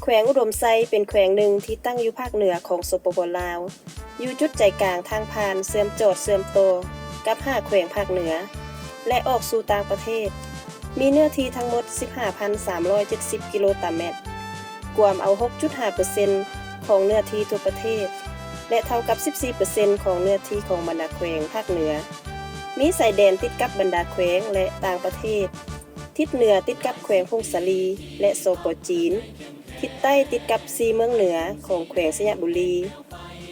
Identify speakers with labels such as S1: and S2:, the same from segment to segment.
S1: แขวงอุดมไซเป็นแขวงหนึ่งที่ตั้งอยู่ภาคเหนือของสปป.ลาวอยู่จุดใจกลางทางผ่านเสื่อมโจดเสื่อมโตกับ5แขวงภาคเหนือและออกสู่ต่างประเทศมีเนื้อที่ทั้งหมด 15,370 กิโลตารเมตรกวมเอา 6.5% ของเนื้อที่ทั่วประเทศและเท่ากับ 14% ของเนื้อที่ของบรรดาแขวงภาคเหนือมีสายแดนติดกับบรรดาแขวงและต่างประเทศทิศเหนือติดกับแขวงพงศาลีและสป.จีนทิศใต้ติดกับ4เมืองเหนือของแขวงสยบุรี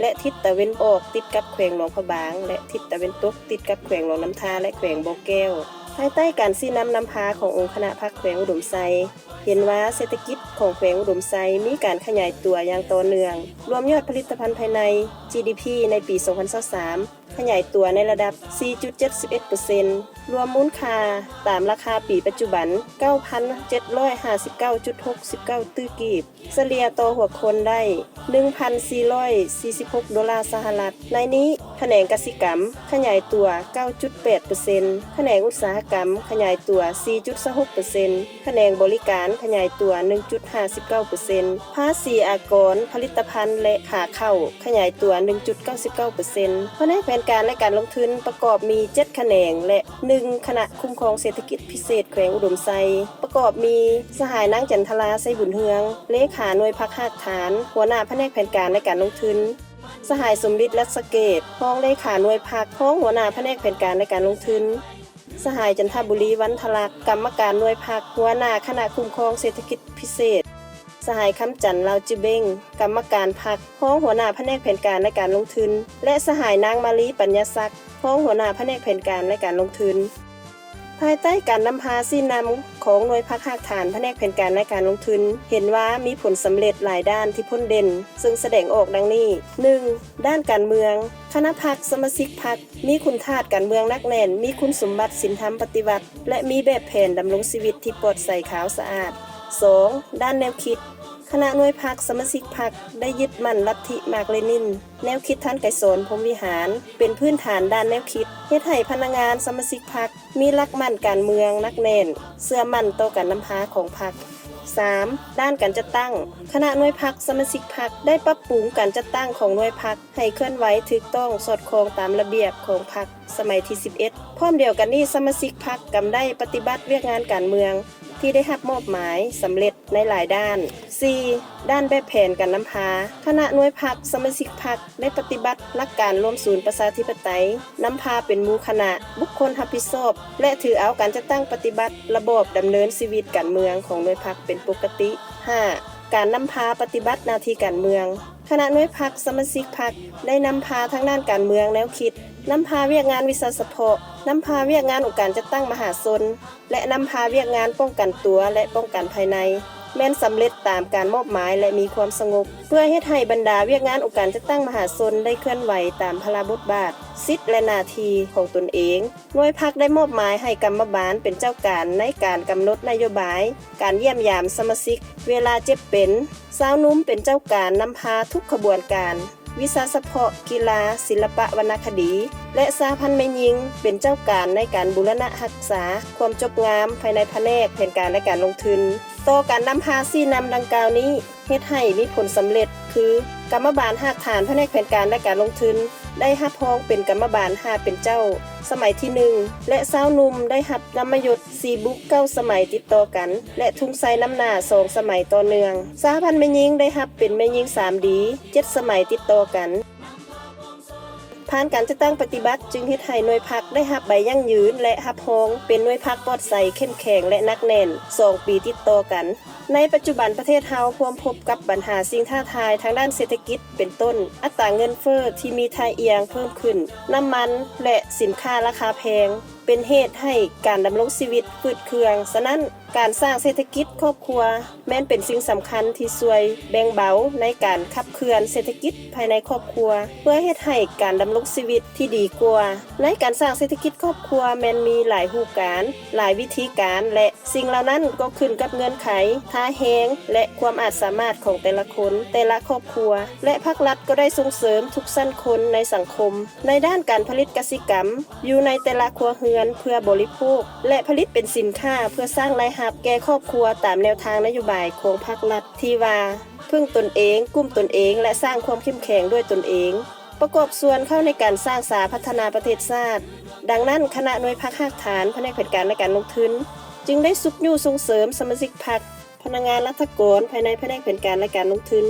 S1: และทิศตะวันออกติดกับแขวงหลวงพระบางและทิศตะวันตกติดกับแขวงหลวงน้ำทาและแขวงบ่อแก้วภายใต้การชี้นำพาขององค์คณะพรรคแขวงอุดมไซเห็นว่าเศรษฐกิจของแขวงอุดมไซมีการขยายตัวอย่างต่อเนื่องรวมยอดผลิตภัณฑ์ภายใน GDP ในปี 2023 ขยายตัวในระดับ 4.71% รวมมูลค่าตามราคาปีปัจจุบัน 9,759.69 ตื้อกีบเฉลี่ยต่อหัวคนได้ 1,446 ดอลลาร์สหรัฐในนี้แขนงกสิกรรมขยายตัว 9.8% แขนงอุตสาหกรรมขยายตัว 4.26% แขนงบริการขยายตัว 1.59% ภาษีอากรผลิตภัณฑ์และขาเข้าขยายตัว 1.99% แผนกแผนการและการลงทุนประกอบมี7แขนงและ1คณะคุ้มครองเศรษฐกิจพิเศษแขวงอุดมไซประกอบมีสหายนางจันทราไสบุญเฮืองเลขาหน่วยพักหากฐานหัวหน้าแผนกแผนการและการลงทุนสหายสมฤทธิ์รัศเกตรองเลขาหน่วยพักพ้องหัวหน้าแผนกแผนการและการลงทุนสหายจันทบุรีวันทลักษ์กรรมการหน่วยพักหัวหน้าคณะคุ้มครองเศรษฐกิจพิเศษสหายคำจันทร์ลาวจิเบงกรรมการพรรคพ้องหัวหน้าแผนกแผนการและการลงทุนและสหายนางมาลีปัญญาศักดิ์พ้องหัวหน้าแผนกแผนการและการลงทุนภายใต้การนำพาชี้นำของหน่วยพักหากฐานแผนกแผนการและการลงทุนเห็นว่ามีผลสำเร็จหลายด้านที่พ้นเด่นซึ่งแสดงออกดังนี้ 1. ด้านการเมืองคณะพรรคสมาชิกพรรคมีคุณธาตุการเมืองนักแน่นมีคุณสมบัติศีลธรรมปฏิบัติและมีแบบแผนดำรงชีวิตที่ปลอดใสขาวสะอาด 2. ด้านแนวคิดคณะหน่วยพรรคสมาชิกพรรคได้ยึดมั่นลัทธิมาร์กเลนินแนวคิดท่านไกรสอนพรหมวิหารเป็นพื้นฐานด้านแนวคิดเฮ็ดให้พนักงานสมาชิกพรรคมีหลักมั่นการเมืองนักแน่นเชื่อมั่นต่อการนำพาของพรรค 3. ด้านการจัดตั้งคณะหน่วยพรรคสมาชิกพรรคได้ปรับปรุงการจัดตั้งของหน่วยพรรคให้เคลื่อนไหวถูกต้องสอดคล้องตามระเบียบของพรรคสมัยที่ 11 พร้อมเดียวกันนี้สมาชิกพรรคกำได้ปฏิบัติเวียกงานการเมืองที่ได้รับมอบหมายสำเร็จในหลายด้าน 4. ด้านแบบแผนการนำพาคณะหน่วยพรรคสมาชิกพรรคได้ปฏิบัติหลักการร่วมศูนย์ประชาธิปไตยนำพาเป็นหมู่คณะบุคคลรับผิดชอบและถือเอาการจัดตั้งปฏิบัติระบบดำเนินชีวิตการเมืองของหน่วยพรรคเป็นปกติ 5. การนำพาปฏิบัติหน้าที่การเมืองคณะหน่วยพรรคสมาชิกพรรคได้นำพาทั้งด้านการเมืองแนวคิดนำพาเวียกงานวิชาเฉพาะนำพาเวียกงานองค์การจัดตั้งมหาชนและนำพาเวียกงานป้องกันตัวและป้องกันภายในแม้นสำเร็จตามการมอบหมายและมีความสงบเพื่อเฮ็ดให้บรรดาเวียกงานองค์การจัดตั้งมหาชนได้เคลื่อนไหวตามพระบทบาทสิทธิและหน้าที่ของตนเองหน่วยพรรคได้มอบหมายให้กรรมบาลเป็นเจ้าการในการกำหนดนโยบายการเยี่ยมยามสมาชิกเวลาเจ็บเป็นสาวนุ่มเป็นเจ้าการนำพาทุกขบวนการวิชาเฉพาะกีฬาศิลปะวรรณคดีและสาพันธ์แม่หญิงเป็นเจ้าการในการบูรณะรักษาความจบงามภายในแผนกแผนการและการลงทุนต่อการนำพาชี้นำดังกล่าวนี้เฮ็ดให้มีผลสำเร็จคือกรรมบาลหากฐานแผนกแผนการและการลงทุนได้รับพ้องเป็นกรรมบาล5เป็นเจ้าสมัยที่1และสาวนุ่มได้รับนำมยศ4บุก9สมัยติดต่อกันและทุงไซน้ำหน้า2สมัยต่อเนื่องสาพันธ์แม่หญิงได้รับเป็นแม่หญิง3ดี7สมัยติดต่อกันผ่านการจัดตั้งปฏิบัติจึงเฮ็ดให้หน่วยพรรคได้รับใบยั่งยืนและรับพ้องเป็นหน่วยพรรคปลอดใสเข้มแข็งและนักแน่น2ปีติดต่อกันในปัจจุบันประเทศเฮาพวมพบกับปัญหาสิ่งท้าทายทางด้านเศรษฐกิจเป็นต้นอัตราเงินเฟ้อที่มีท่าเอียงเพิ่มขึ้นน้ำมันและสินค้าราคาแพงเป็นเหตุให้การดำรงชีวิตฝืดเคืองฉะนั้นการสร้างเศรษฐกิจครอบครัวแม้นเป็นสิ่งสำคัญที่ช่วยแบ่งเบาในการขับเคลื่อนเศรษฐกิจภายในครอบครัวเพื่อเฮ็ดให้การดำรงชีวิตที่ดีกว่าในการสร้างเศรษฐกิจครอบครัวแม้นมีหลายรูปการหลายวิธีการและสิ่งเหล่านั้นก็ขึ้นกับเงื่อนไขท่าแฮงและความอาจสามารถของแต่ละคนแต่ละครอบครัวและภาครัฐก็ได้ส่งเสริมทุกชั้นคนในสังคมในด้านการผลิตกสิกรรมอยู่ในแต่ละครัวเรือน รือนเพื่อบริโภคและผลิตเป็นสินค้าเพื่อสร้างรายรับแก่ครอบครัวตามแนวทางนโยบายของภาครัฐที่ว่าพึ่งตนเองกุ้มตนเองและสร้างความเข้มแข็งด้วยตนเองประกอบส่วนเข้าในการสร้างสาพัฒนาประเทศชาติดังนั้นคณะหน่วยภาคภาคฐานแผนกแผนการและการลงทุนจึงได้สุขอยู่ส่งเสริมสมาชิกพรรคพนักงานรัฐกรภายในแผนกแผนการและการลงทุน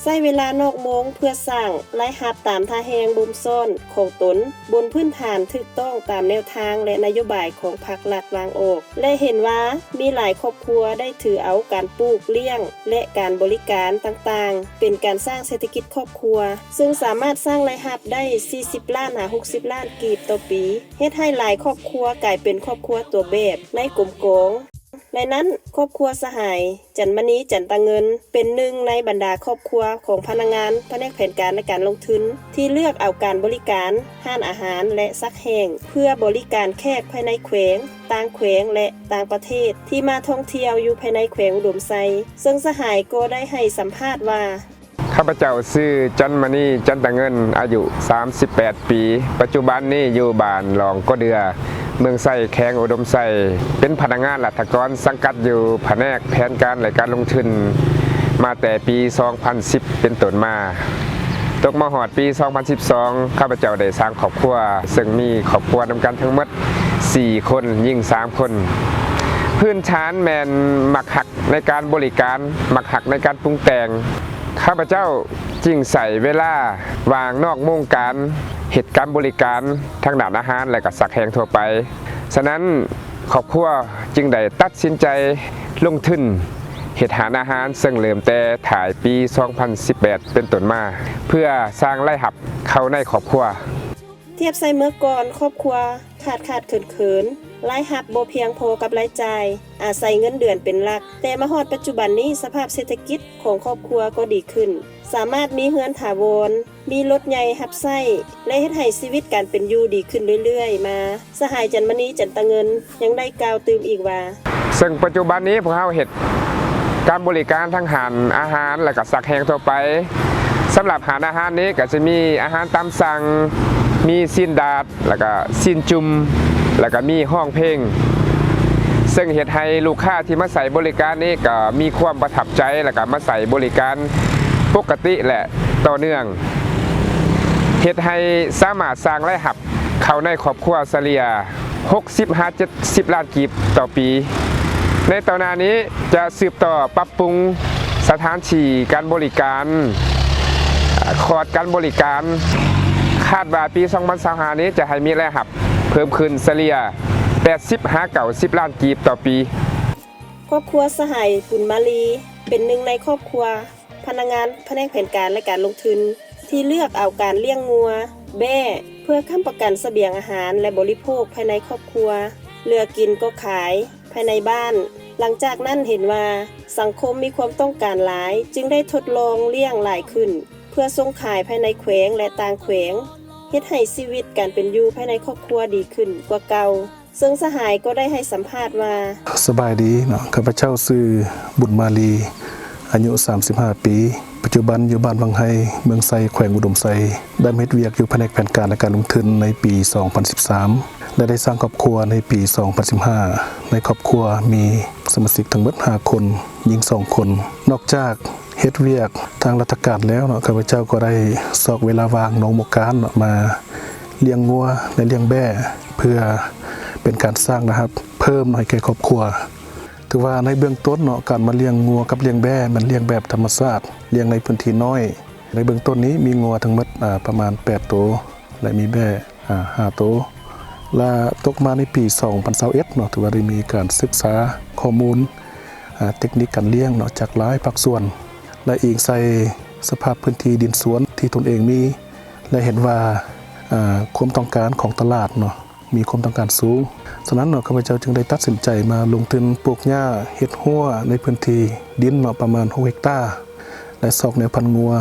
S1: ใช้เวลานอกโมงเพื่อสร้างรายรับตามท่าแหงบุมซ่อนของตนบนพื้นฐานถูกต้องตามแนวทางและนโยบายของพรรครัฐวางออกและเห็นว่ามีหลายครอบครัวได้ถือเอาการปลูกเลี้ยงและการบริการต่างๆเป็นการสร้างเศรษฐกิจครอบครัวซึ่งสามารถสร้างรายรับได้40ล้านหา60ล้านกีบต่อปีเฮ็ดให้หลายครอบครัวกลายเป็นครอบครัวตัวแบบในกลุ่มกองในนั้นครอบครัวสหายจันมณีจันตาเงินเป็นหนึ่งในบรรดาครอบครัวของพนักงานแผนกแผนการและการลงทุนที่เลือกเอาการบริการห้านอาหารและซักแห้งเพื่อบริการแขกภายในแขวงต่างแขวงและต่างประเทศที่มาท่องเที่ยวอยู่ภายในแขวงอุดมไซซึ่งสหายก็ได้ให้สัมภาษณ์ว่า
S2: ข้าพเจ้าชื่อจันมณีจันตาเงินอายุ38ปีปัจจุบันนี้อยู่บ้านหลองก็เดือเมืองไส้แขงอุดมไส้เป็นพนักงานรัฐกรสังกัดอยู่แผนกแผนการและการลงทุนมาแต่ปี 2010 เป็นต้นมาตกมาหอดปี 2012 ข้าพเจ้าได้สร้างครอบครัวซึ่งมีครอบครัวนำกันทั้งหมด4 คนยิ่ง3 คนพื้นฐานแมนมักหักในการบริการมักหักในการปรุงแต่งข้าพเจ้าจึงใส่เวลาวางนอกโมงการเหตุการบริการทางด้านอาหารและก็สักแห้งทั่วไปฉะนั้นครอบครัวจึงได้ตัดสินใจลงทุนเหตุหารอาหารซึ่งเริ่มแต่ถ่ายปี 2018 เป็นต้นมาเพื่อสร้างรายรับเข้าในครอบครัว
S1: เทียบใส่เมื่อก่อนครอบครัวขาดเขินรายรับบ่เพียงพอกับรายจ่ายอาศัยเงินเดือนเป็นหลักแต่มาฮอดปัจจุบันนี้สภาพเศรษฐกิจของครอบครัวก็ดีขึ้นสามารถมีเรือนถาวรมีรถใหญ่รับใช้และเฮ็ดให้ชีวิตการเป็นอยู่ดีขึ้นเรื่อยๆมาสหายจันมณีจันตาเงินยังได้กล่าวตื่มอีกว่า
S2: ซึ่งปัจจุบันนี้พวกเราเฮ็ดการบริการทั้งหารอาหารและก็สักแห้งทั่วไปสำหรับหารอาหารนี้ก็จะมีอาหารตามสั่งมีซีนดาดแล้วก็ซีนจุ่มแล้วก็มีห้องเพลงซึ่งเฮ็ดให้ลูกค้าที่มาใส่บริการนี้ก็มีความประทับใจแล้วก็มาใส่บริการปกติและต่อเนื่องเฮ็ดให้สามารถสร้างรายรับเข้าในครอบครัวเฉลี่ย 60-70 ล้านกีบต่อปีในตอนนี้จะสืบต่อปรับปรุงสถานที่การบริการคอร์สการบริการคาดว่าปี 2025 นี้จะให้มีรายรับเพิ่มขึ้นเฉลี่ย 80-90 ล้านกีบต่อปี
S1: ครอบครัวสหายบุญมาลีเป็นหนึ่งในครอบครัวพนักงานแผนกแผนการและการลงทุนที่เลือกเอาการเลี้ยงงัวแบ่เพื่อค้ำประกันเสบียงอาหารและบริโภคภายในครอบครัวเหลือกินก็ขายภายในบ้านหลังจากนั้นเห็นว่าสังคมมีความต้องการหลายจึงได้ทดลองเลี้ยงหลายขึ้นเพื่อส่งขายภายในแขวงและต่างแขวงเฮ็ดให้ชีวิตการเป็นอยู่ภายในครอบครัวดีขึ้นกว่าเก่าซึ่งสหายก็ได้ให้สัมภาษณ์ว่า
S3: สบายดีเนาะข้าพเจ้าชื่อบุญมาลีอายุ35 ปีปัจจุบันอยู่บ้านวังไฮเมืองไซแขวงอุดมไซได้เฮ็ดเวียกอยู่แผนกแผนการและการลงทุนในปี 2013และได้สร้างครอบครัวในปี 2015ในครอบครัวมีสมาชิกทั้งหมด5 คนหญิง2 คนนอกจากเฮ็ดเวียกทางราชการแล้วเนาะข้าพเจ้าก็ได้สอกเวลาว่างน้องโมการเนาะมาเลี้ยงงัวและเลี้ยงแบ่เพื่อเป็นการสร้างนะครับเพิ่มให้แก่ครอบครัวถือว่าในเบื้องต้นเนาะการมาเลี้ยงงัวกับเลี้ยงแบ่มันเลี้ยงแบบธรรมชาติเลี้ยงในพื้นที่น้อยในเบื้องต้นนี้มีงัวทั้งหมดประมาณ8 ตัวและมีแบ่5 ตัวและตกมาในปี 2021เนาะถือว่าได้มีการศึกษาข้อมูลเทคนิคการเลี้ยงเนาะจากหลายภาคส่วนและอีกใส่สภาพพื้นที่ดินสวนที่ตนเองมีและเห็นว่าความต้องการของตลาดเนาะมีความต้องการสูงฉะนั้นเนาะข้าพเจ้าจึงได้ตัดสินใจมาลงทุนปลูกหญ้าเฮ็ดหัวในพื้นที่ดินเนาะประมาณ6 เฮกตาร์และสอกแนวพันธุ์งัว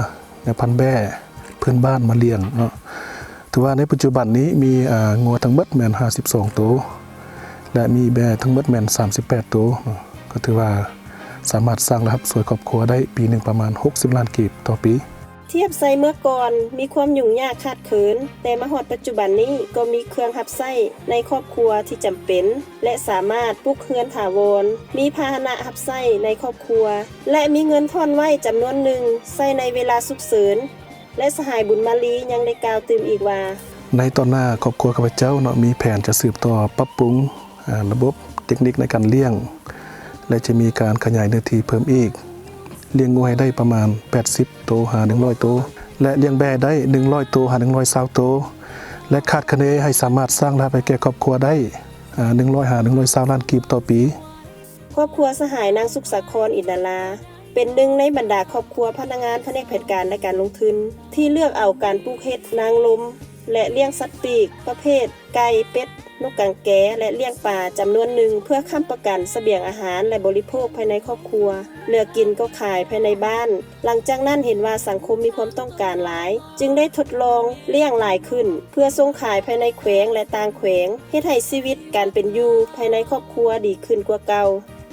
S3: แนวพันธุ์แบ่เพื่อนบ้านมาเลี้ยงเนาะถือว่าในปัจจุบันนี้มีงัวทั้งหมดแม่น52 ตัวและมีแบ่ทั้งหมดแม่น38 ตัวก็ถือว่าสามารถสร้างรายรับสวยครอบครัวได้ปีหนึ่งประมาณ60 ล้านกีบต่อปี
S1: เทียบใส่เมื่อก่อนมีความยุ่งยากคาดเขินแต่มาฮอดปัจจุบันนี้ก็มีเครื่องรับใช้ในครอบครัวที่จำเป็นและสามารถปลูกเรือนถาวรมีพาหนะรับใช้ในครอบครัวและมีเงินทอนไว้จำนวนหนึ่งใช้ในเวลาฉุกเฉินและสหายบุญมาลียังได้กล่าวตื่มอีกว่า
S3: ในตอนหน้าครอบครัวข้าพเจ้าเนาะมีแผนจะสืบต่อปรับปรุงระบบเทคนิคในการเลี้ยงและจะมีการขยายเนื้อที่เพิ่มอีกเลี้ยงงูให้ได้ประมาณ80โตหา100โตและเลี้ยงแบะได้100โตหา120โตและคาดคะเนให้สามารถสร้างรายได้แก่ครอบครัวได้100หา120ล้านกีบต่อปี
S1: ครอบครัวสหายนางสุขสาครอินดาลาเป็นหนึ่งในบรรดาครอบครัวพนักงานแผนกแผนการและการลงทุนที่เลือกเอาการปลูกเห็ดนางลมและเลี้ยงสัตว์ปีกประเภทไก่เป็ดนกกังแกและเลี้ยงปลาจำนวนหนึ่งเพื่อค้ำประกันเสบียงอาหารและบริโภคภายในครอบครัวเหลือกินก็ขายภายในบ้านหลังจากนั้นเห็นว่าสังคมมีความต้องการหลายจึงได้ทดลองเลี้ยงหลายขึ้นเพื่อส่งขายภายในแขวงและต่างแขวงเฮ็ดให้ชีวิตการเป็นอยู่ภายในครอบครัวดีขึ้นกว่าเก่า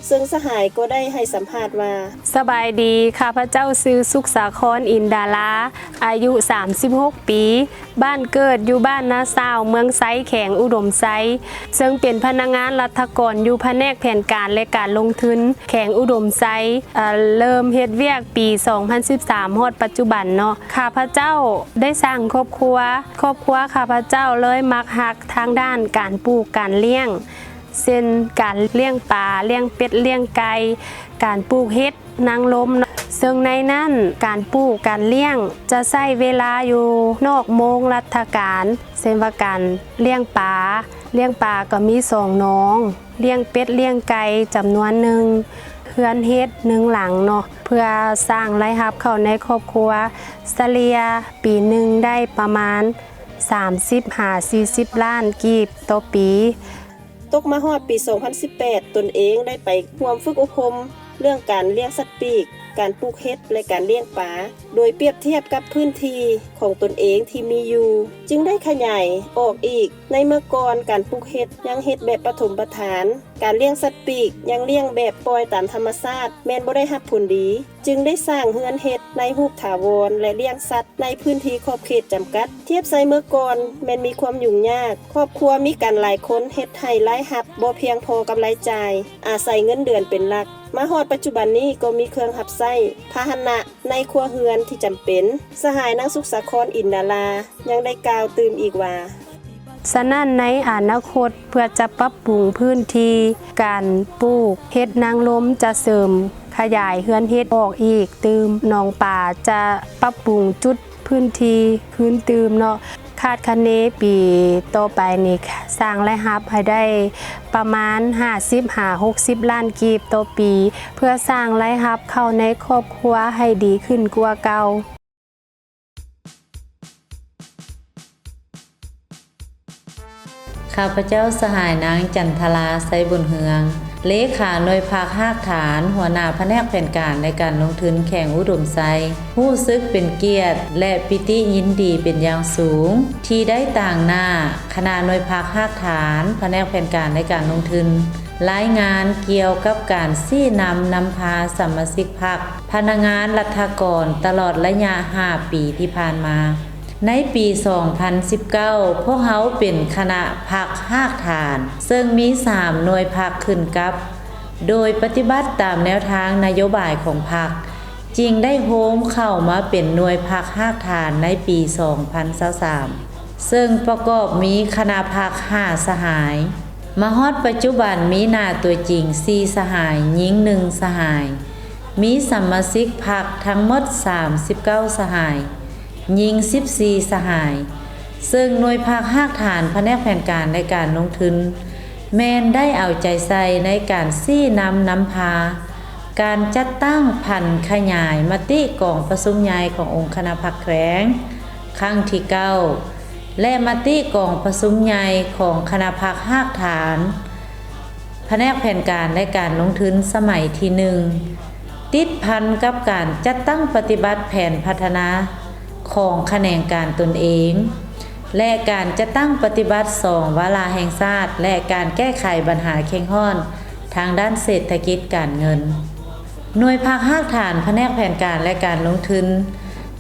S1: ซึ่งสหายก็ได้ให้สัมภาษณ์ว่า
S4: สบายดีข้าพเจ้าชื่อสุขสาครอินดาลาอายุ36ปีบ้านเกิดอยู่บ้านนาซาวเมืองไซแขวงอุดมไซซึ่งเป็นพนักงานรัฐกรอยู่แผนกแผนการและการลงทุนแขวงอุดมไซเริ่มเฮ็ดเวียกปี2013ฮอดปัจจุบันเนาะข้าพเจ้าได้สร้างครอบครัวข้าพเจ้าเลยมักฮักทางด้านการปลูกการเลี้ยงเช่นการเลี้ยงปลาเลี้ยงเป็ดเลี้ยงไก่การปลูกเห็ดนางลมซึ่งในนั้นการปลูกการเลี้ยงจะใช้เวลาอยู่นอกโมงราชการเช่นว่าการเลี้ยงปลาก็มี2น้องเลี้ยงเป็ดเลี้ยงไก่จำนวนหนึ่งเฮือนเฮ็ด1หลังเนาะเพื่อสร้างรายรับเข้าในครอบครัวเฉลี่ยปีหนึ่งได้ประมาณ30-40 ล้านกีบต่อปี
S1: ตกมาฮอดปี2018ตนเองได้ไปร่วมฝึกอบรมเรื่องการเลี้ยงสัตว์ปีกการปลูกเห็ดและการเลี้ยงปลาโดยเปรียบเทียบกับพื้นที่ของตนเองที่มีอยู่จึงได้ขยายออกอีกในเมื่อก่อนการปลูกเห็ดยังเห็ดแบบปฐมประฐานการเลี้ยงสัตว์ปีกยังเลี้ยงแบบปล่อยตามธรรมชาติแม้นบ่ได้รับผลดีจึงได้สร้างเฮือนเห็ดในรูปถาวรและเลี้ยงสัตว์ในพื้นที่ขอบเขตจำกัดเทียบใส่เมื่อก่อนแม้นมีความยุ่งยากครอบครัวมีกันหลายคนเฮ็ดให้รายรับบ่เพียงพอกับรายจ่ายอาศัยเงินเดือนเป็นหลักมาฮอดปัจจุบันนี้ก็มีเครื่องรับใช้พาหนะในครัวเรือนที่จำเป็นสหายนางสุขสาครอินดาลายังได้กล่าวตื่มอีกว่า
S4: ฉะนั้นในอนาคตเพื่อจะปรับปรุงพื้นที่การปลูกเห็ดนางลมจะเสริมขยายเฮือนเห็ดออกอีกตื่มหนองป่าจะปรับปรุงจุดพื้นที่คืนตื่มเนาะคาดคะเนปีต่อไปนี่สร้างรายรับให้ได้ประมาณ50-60 ล้านกีบต่อปีเพื่อสร้างรายรับเข้าในครอบครัวให้ดีขึ้นกว่าเก่า
S5: ข้าพเจ้าสหายนางจันทราไซบุญเฮืองเลขาหน่วยภาคภาคฐานหัวหน้าแผนกแผนการในการลงทุนแข่งอุดมไซรู้สึกเป็นเกียรติและปิติยินดีเป็นอย่างสูงที่ได้ต่างหน้าคณะหน่วยภาคภาคฐานแผนกแผนการในการลงทุนรายงานเกี่ยวกับการชี้นำพาสมาชิกพรรคพนักงานรัฐกรตลอดระยะ5ปีที่ผ่านมาในปี 2019 พวกเขาเป็นคณะพรรคภาคฐานซึ่งมี3หน่วยพรรคขึ้นกับโดยปฏิบัติตามแนวทางนโยบายของพรรคจึงได้โฮมเข้ามาเป็นหน่วยพรรคภาคฐานในปี 2023 ซึ่งประกอบมีคณะพรรค5สหายมาฮอดปัจจุบันมีหน้าตัวจริง4สหายหญิง1สหายมีสมาชิกพรรคทั้งหมด39สหายหญิง14สหายซึ่งหน่วยภาคภาคฐานแผนกแผนการในการลงทุนแม่นได้เอาใจใส่ในการชี้นำพาการจัดตั้งพันขยายมติกองประชุมใหญ่ขององค์คณะพรรคแขวงครั้งที่9และมติกองประชุมใหญ่ของคณะพรรคภาคฐานแผนกแผนการในการลงทุนสมัยที่1ติดพันกับการจัดตั้งปฏิบัติแผนพัฒนาของแขนงการตนเองและการจะตั้งปฏิบัติ2วาระแห่งชาติและการแก้ไขปัญหาเข่งข้อนทางด้านเศรษฐกิจการเงินหน่วยภาคภาคฐานแผนกแผนการและการลงทุน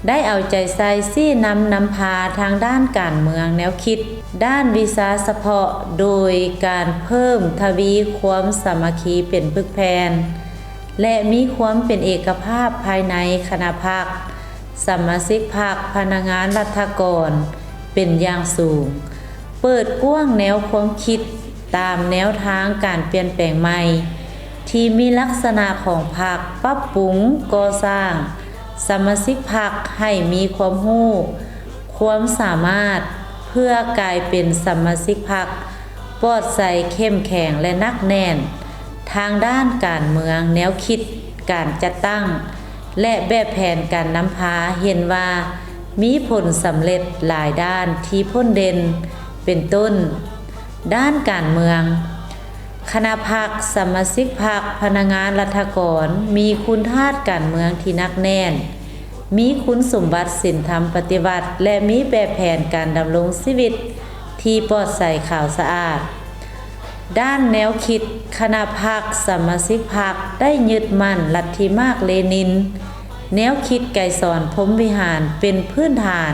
S5: ได้เอาใจใส่ซี่นำพาทางด้านการเมืองแนวคิดด้านวิสาเฉพาะโดยการเพิ่มทวีความสามัคคีเป็นปึกแผ่นและมีความเป็นเอกภาพภายในคณะพรรคสมาชิกพรรคพนักงานรัฐกรเป็นอย่างสูงเปิดกว้างแนวความคิดตามแนวทางการเปลี่ยนแปลงใหม่ที่มีลักษณะของพรรคปรับปรุงก่อสร้างสมาชิกพรรคให้มีความรู้ความสามารถเพื่อกลายเป็นสมาชิกพรรคปลอดใสเข้มแข็งและนักแน่นทางด้านการเมืองแนวคิดการจัดตั้งและแบบแผนการนำพาเห็นว่ามีผลสำเร็จหลายด้านที่พ้นเด่นเป็นต้นด้านการเมืองคณะพรรคสมาชิกพรรคพนักงานรัฐกรมีคุณธาตุการเมืองที่นักแน่นมีคุณสมบัติศีลธรรมปฏิบัติและมีแบบแผนการดำรงชีวิตที่ปลอดใสขาวสะอาดด้านแนวคิดคณะพรรคสมาชิกพรรคได้ยึดมั่นลัทธิมาร์กเลนินแนวคิดไกรสอนพรหมวิหารเป็นพื้นฐาน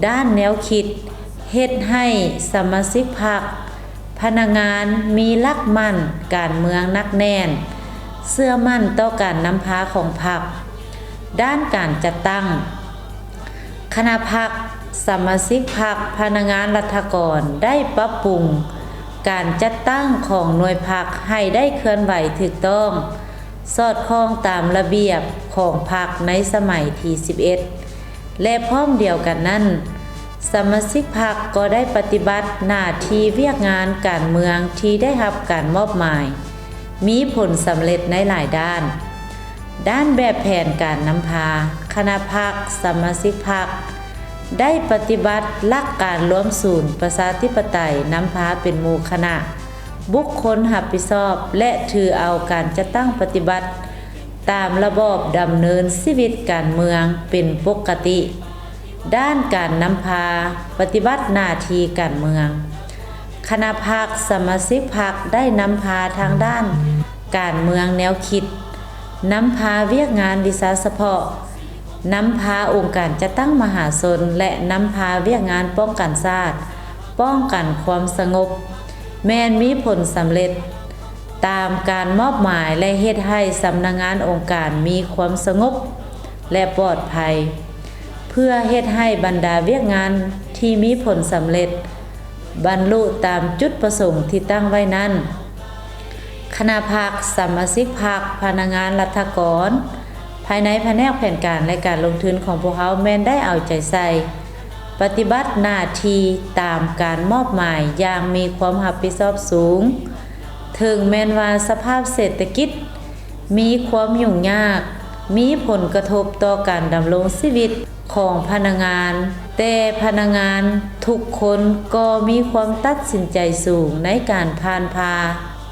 S5: ด้านแนวคิดเฮ็ดให้สมาชิกพรรคพนักงานมีหลักมั่นการเมืองนักแน่นเชื่อมั่นต่อการนำพาของพรรคด้านการจัดตั้งคณะพรรคสมาชิกพรรคพนักงานรัฐกรได้ปรับปรุงการจัดตั้งของหน่วยพรรคให้ได้เคลื่อนไหวถูกต้องสอดคล้องตามระเบียบของพรรคในสมัยที่11และพร้อมเดียวกันนั้นสมาชิกพรรคก็ได้ปฏิบัติหน้าที่เวียกงานการเมืองที่ได้รับการมอบหมายมีผลสำเร็จในหลายด้านแบบแผนการนำพาคณะพรรคสมาชิกพรรคได้ปฏิบัติหลักการรวมศูนย์ประชาธิปไตยนำพาเป็นหมู่คณะบุคคลรับผิดชอบและถือเอาการจัดตั้งปฏิบัติตามระบอบดำเนินชีวิตการเมืองเป็นปกติด้านการนำพาปฏิบัติหน้าที่การเมืองคณะพรรคสมาชิกพรรคได้นำพาทางด้านการเมืองแนวคิดนำพาเวียกงานวิสาเฉพาะนำพาองค์การจัดตั้งมหาชนและนำพาเวียกงานป้องกันชาติป้องกันความสงบแม้นมีผลสำเร็จตามการมอบหมายและเฮ็ดให้สำนักงานองค์การมีความสงบและปลอดภัยเพื่อเฮ็ดให้บรรดาเวียกงานที่มีผลสำเร็จบรรลุตามจุดประสงค์ที่ตั้งไว้นั้นคณะพรรคสมาชิกพรรคพนักงานรัฐกรภายในแผนกแผนการและการลงทุนของพวกเขาแม้นได้เอาใจใส่ปฏิบัติหน้าที่ตามการมอบหมายอย่างมีความรับผิดชอบสูงถึงแม้นว่าสภาพเศรษฐกิจมีความยุ่งยากมีผลกระทบต่อการดำรงชีวิตของพนักงานแต่พนักงานทุกคนก็มีความตัดสินใจสูงในการผ่านพา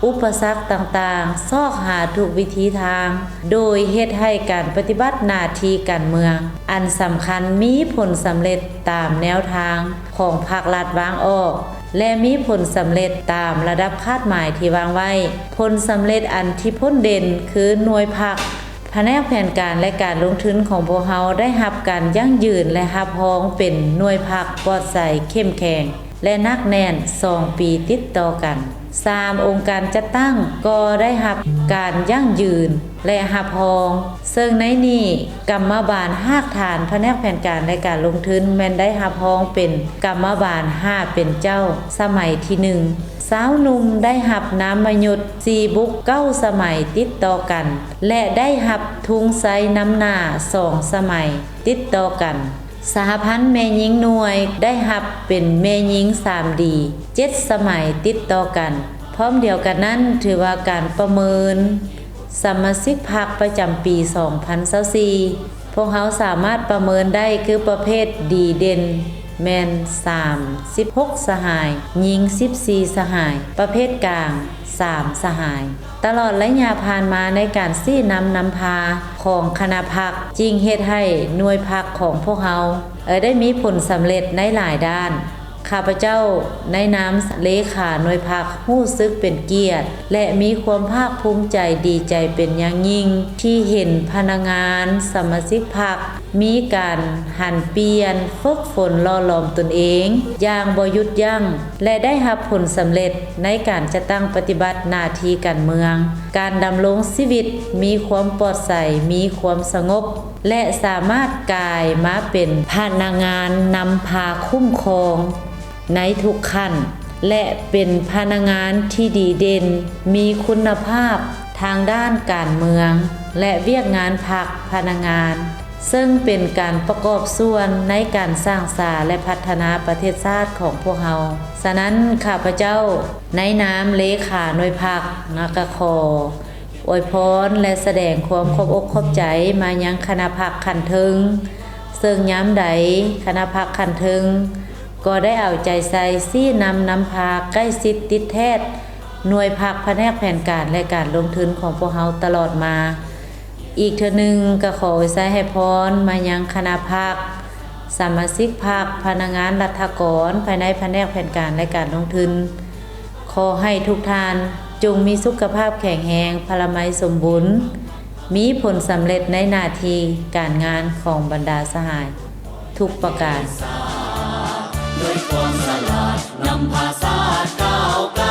S5: อุปสรรคต่างๆซอกหาทุกวิธีทางโดยเฮ็ดให้การปฏิบัติหน้าที่การเมืองอันสำคัญมีผลสำเร็จตามแนวทางของภาครัฐวางออกและมีผลสำเร็จตามระดับคาดหมายที่วางไว้ผลสำเร็จอันที่พ้นเด่นคือหน่วยพรรคแผนกแผนการและการลงทุนของพวกเราได้รับการยั่งยืนและรับรองเป็นหน่วยพรรคปลอดใสเข้มแข็งและนักแน่น2 ปีติดต่อกัน3องค์การจัดตั้งก็ได้รับการยั่งยืนและรับรองซึ่งในนี้กรรมบาลหากฐานแผนกแผนการในการลงทุนแม้นได้รับรองเป็นกรรมบาล5เป็นเจ้าสมัยที่1สาวหนุ่มได้รับน้ำมยุทธ์4บุก9สมัยติดต่อกันและได้รับทุงไซน้ำหน้า2สมัยติดต่อกันสหพันธ์แม่หญิงหน่วยได้รับเป็นแม่หญิง 3D 7 สมัยติดต่อกันพร้อมเดียวกันนั้นถือว่าการประเมินสมาชิกพรรคประจำปี 2024พวกเขาสามารถประเมินได้คือประเภทดีเด่นแมน36 สหายหญิง14 สหายประเภทกลาง3 สหายตลอดระยะผ่านมาในการซี่นำพาของคณะพรรคจริงเฮ็ดให้หน่วยพรรคของพวกเขาได้มีผลสำเร็จในหลายด้าน ข้าพเจ้าในนามเลขาหน่วยพักรู้สึกเป็นเกียรติและมีความภาคภูมิใจดีใจเป็นอย่างยิ่งที่เห็นพนักงานสมาชิกพรรคมีการหันเปลี่ยนฝึกฝนล่อหลอมตนเองอย่างบ่หยุดยั้งและได้รับผลสำเร็จในการจะตั้งปฏิบัติหน้าที่การเมืองการดำรงชีวิตมีความปลอดภัยมีความสงบและสามารถกลายมาเป็นพนักงานนำพาคุ้มครองในทุกขั้นและเป็นพนักงานที่ดีเด่นมีคุณภาพทางด้านการเมืองและเวียกงานพรรคพนักงานซึ่งเป็นการประกอบส่วนในการสร้างสรรค์และพัฒนาประเทศชาติของพวกเราฉะนั้นข้าพเจ้าในนามเลขาหน่วยพรรคกขออวยพรและแสดงความขอบอกขอบใจมายังคณะพรรคขันทึงซึ่งย้ำใดคณะพรรคขันทึงก็ได้เอาใจใส่ซี่นำพาใกล้ชิดติดแทศหน่วยพรรคแผนกแผนการและการลงทุนของพวกเราตลอดมาอีกเทื่อนึงก็ขอไว้ใส่ให้พรมายังคณะพรรคสมาชิกพรรคพนักงานรัฐกรภายในแผนกแผนการและการลงทุนขอให้ทุกท่านจงมีสุขภาพแข็งแรงพลามัยสมบูรณ์มีผลสำเร็จในหน้าที่การงานของบรรดาสหายทุกประการ
S6: ด้วยความสลาดนำพาศาสตร์ก้าวไกล